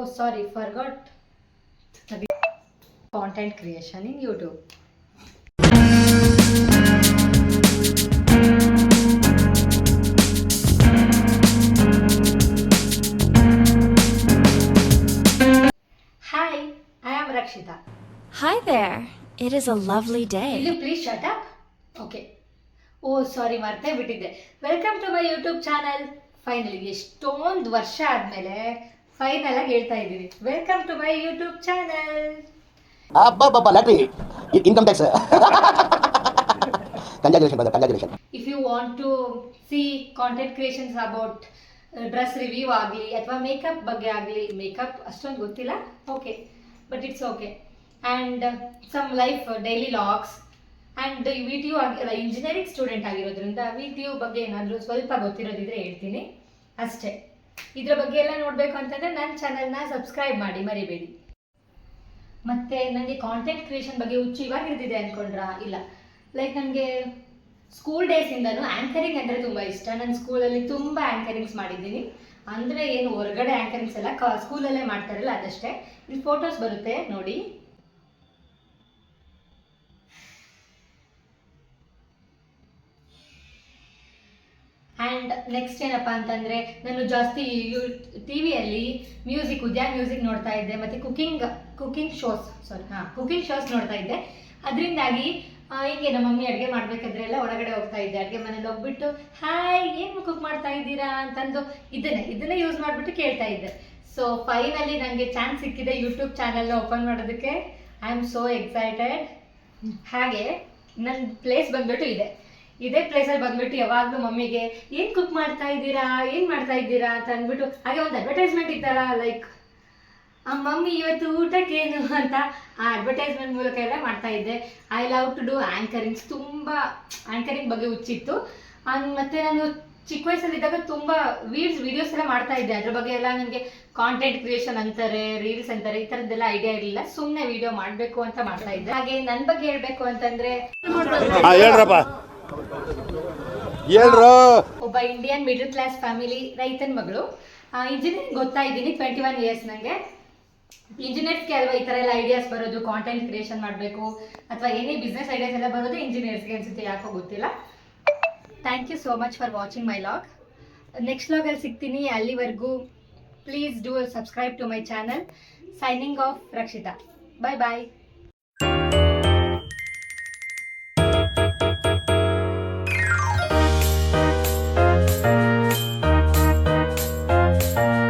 Oh, sorry, forgot the content creation in YouTube. Hi, I am Rakshita. Hi there. It is a lovely Will day. you please shut up? Okay. O sorry ಮರ್ತೇ ಬಿಟ್ಟಿದ್ದೆ. Welcome to my YouTube channel. Finally ಎಷ್ಟೊಂದು ವರ್ಷ ಆದಮೇಲೆ final ಆಗಿ ಹೇಳ್ತಾ ಇದ್ದೀನಿ, welcome to my YouTube channel. ಅಬ್ಬಬ್ಬಬ್ಬ lottery income tax congratulation brother congratulation. If you want to see content creations about dress review ಆಗಲಿ ಅಥವಾ ಮೇಕಪ್ ಬಗ್ಗೆ ಆಗಲಿ, ಮೇಕಪ್ ಅಷ್ಟೊಂದು ಗೊತ್ತಿಲ್ಲ, okay, but it's okay, and some life daily vlogs and video ಆಗಿಲ್ಲ, engineering student ಆಗಿರೋದ್ರಿಂದ video ಬಗ್ಗೆ ಏನಾದರೂ ಸ್ವಲ್ಪ ಗೊತ್ತಿರೋದಿದ್ರೆ ಹೇಳ್ತೀನಿ ಅಷ್ಟೇ. ಇದ್ರ ಬಗ್ಗೆ ಎಲ್ಲ ನೋಡಬೇಕು ಅಂತಂದರೆ ನನ್ನ ಚಾನಲ್ನ ಸಬ್ಸ್ಕ್ರೈಬ್ ಮಾಡಿ ಮರಿಬೇಡಿ. ಮತ್ತು ನನಗೆ ಕಾಂಟೆಂಟ್ ಕ್ರಿಯೇಷನ್ ಬಗ್ಗೆ ಹುಚ್ಚು ಇವಾಗ ಹಿಡಿದಿದೆ ಅಂದ್ಕೊಂಡ್ರಾ? ಇಲ್ಲ, ಲೈಕ್ ನನಗೆ ಸ್ಕೂಲ್ ಡೇಸಿಂದನೂ ಆ್ಯಂಕರಿಂಗ್ ಅಂದರೆ ತುಂಬ ಇಷ್ಟ. ನಾನು ಸ್ಕೂಲಲ್ಲಿ ತುಂಬ ಆ್ಯಂಕರಿಂಗ್ಸ್ ಮಾಡಿದ್ದೀನಿ. ಅಂದರೆ ಏನು ಹೊರಗಡೆ ಆ್ಯಂಕರಿಂಗ್ಸ್ ಎಲ್ಲ ಸ್ಕೂಲಲ್ಲೇ ಮಾಡ್ತಾರಲ್ಲ ಅದಷ್ಟೇ. ಇಲ್ಲಿ ಫೋಟೋಸ್ ಬರುತ್ತೆ ನೋಡಿ. ಆ್ಯಂಡ್ ನೆಕ್ಸ್ಟ್ ಏನಪ್ಪ ಅಂತಂದರೆ, ನಾನು ಜಾಸ್ತಿ ಟಿ ವಿಯಲ್ಲಿ ಮ್ಯೂಸಿಕ್, ಉದ್ಯಾನ್ ಮ್ಯೂಸಿಕ್ ನೋಡ್ತಾ ಇದ್ದೆ, ಮತ್ತು ಕುಕಿಂಗ್ ಶೋಸ್ ನೋಡ್ತಾ ಇದ್ದೆ. ಅದರಿಂದಾಗಿ ಹೀಗೆ ನಮ್ಮ ಮಮ್ಮಿ ಅಡುಗೆ ಮಾಡಬೇಕಾದ್ರೆ ಎಲ್ಲ ಒಳಗಡೆ ಹೋಗ್ತಾ ಇದ್ದೆ, ಅಡುಗೆ ಮನೇಲಿ ಹೋಗ್ಬಿಟ್ಟು ಹಾಯ್ ಏನು ಕುಕ್ ಮಾಡ್ತಾ ಇದ್ದೀರಾ ಅಂತಂದು ಇದನ್ನೇ ಯೂಸ್ ಮಾಡಿಬಿಟ್ಟು ಕೇಳ್ತಾ ಇದ್ದೆ. ಸೊ ಫೈನಲಿ ನನಗೆ ಚಾನ್ಸ್ ಸಿಕ್ಕಿದೆ ಯೂಟ್ಯೂಬ್ ಚಾನಲ್ನ ಓಪನ್ ಮಾಡೋದಕ್ಕೆ. I am so excited. ಹಾಗೆ ನನ್ನ ಪ್ಲೇಸ್ ಬಂದ್ಬಿಟ್ಟು ಇದೇ ಪ್ಲೇಸಲ್ಲಿ ಬಂದ್ಬಿಟ್ಟು ಯಾವಾಗಲೂ ಮಮ್ಮಿಗೆ ಏನು ಕುಕ್ ಮಾಡ್ತಾ ಇದ್ದೀರಾ ಅಂತ ಅಂದ್ಬಿಟ್ಟು, ಹಾಗೆ ಒಂದು ಅಡ್ವರ್ಟೈಸ್ಮೆಂಟ್ ಇತ್ತಲ್ಲ, ಲೈಕ್ ಮಮ್ಮಿ ಇವತ್ತು ಊಟಕ್ಕೇನು ಅಂತ, ಆ ಅಡ್ವರ್ಟೈಸ್ಮೆಂಟ್ ಮೂಲಕ ಎಲ್ಲ ಮಾಡ್ತಾ ಇದ್ದೆ. I love to do anchorings. ತುಂಬ ಆ್ಯಂಕರಿಂಗ್ ಬಗ್ಗೆ ಹುಚ್ಚಿತ್ತು. ಮತ್ತು ನಾನು ಚಿಕ್ಕ ವಯಸ್ಸಲ್ಲಿದ್ದಾಗ ತುಂಬ ವಿಡಿಯೋಸ್ ಎಲ್ಲ ಮಾಡ್ತಾ ಇದ್ದೆ. ಅದ್ರ ಬಗ್ಗೆ ಎಲ್ಲ ನನಗೆ ಕಾಂಟೆಂಟ್ ಕ್ರಿಯೇಷನ್ ಅಂತಾರೆ, ರೀಲ್ಸ್ ಅಂತಾರೆ, ಈ ಥರದ್ದೆಲ್ಲ ಐಡಿಯಾ ಇರಲಿಲ್ಲ. ಸುಮ್ಮನೆ ವಿಡಿಯೋ ಮಾಡಬೇಕು ಅಂತ ಮಾಡ್ತಾ ಇದ್ದೆ. ಹಾಗೆ ನನ್ನ ಬಗ್ಗೆ ಹೇಳಬೇಕು ಅಂತಂದರೆ, ಒಬ್ಬ ಇಂಡಿಯನ್ ಮಿಡಲ್ ಕ್ಲಾಸ್ ಫ್ಯಾಮಿಲಿ ರೈತನ ಮಗಳು. ಇಂಜಿನಿಯರಿಂಗ್ ಓದ್ತಾ ಇದ್ದೀನಿ, 21 ಇಯರ್ಸ್. ನನಗೆ ಇಂಜಿನಿಯರ್ಸ್ಗೆ ಅಲ್ವಾ ಈ ಥರ ಎಲ್ಲ ಐಡಿಯಾಸ್ ಬರೋದು, ಕಾಂಟೆಂಟ್ ಕ್ರಿಯೇಷನ್ ಮಾಡಬೇಕು ಅಥವಾ ಏನೇ ಬಿಸ್ನೆಸ್ ಐಡಿಯಾಸ್ ಎಲ್ಲ ಬರೋದು ಇಂಜಿನಿಯರ್ಸ್ಗೆ ಅನಿಸುತ್ತೆ, ಯಾಕೋ ಗೊತ್ತಿಲ್ಲ. Thank you so much for watching my vlog. Next ಲಾಗಲ್ಲಿ ಸಿಗ್ತೀನಿ. ಅಲ್ಲಿವರೆಗೂ please do subscribe to my channel. Signing off Rakshita. Bye bye.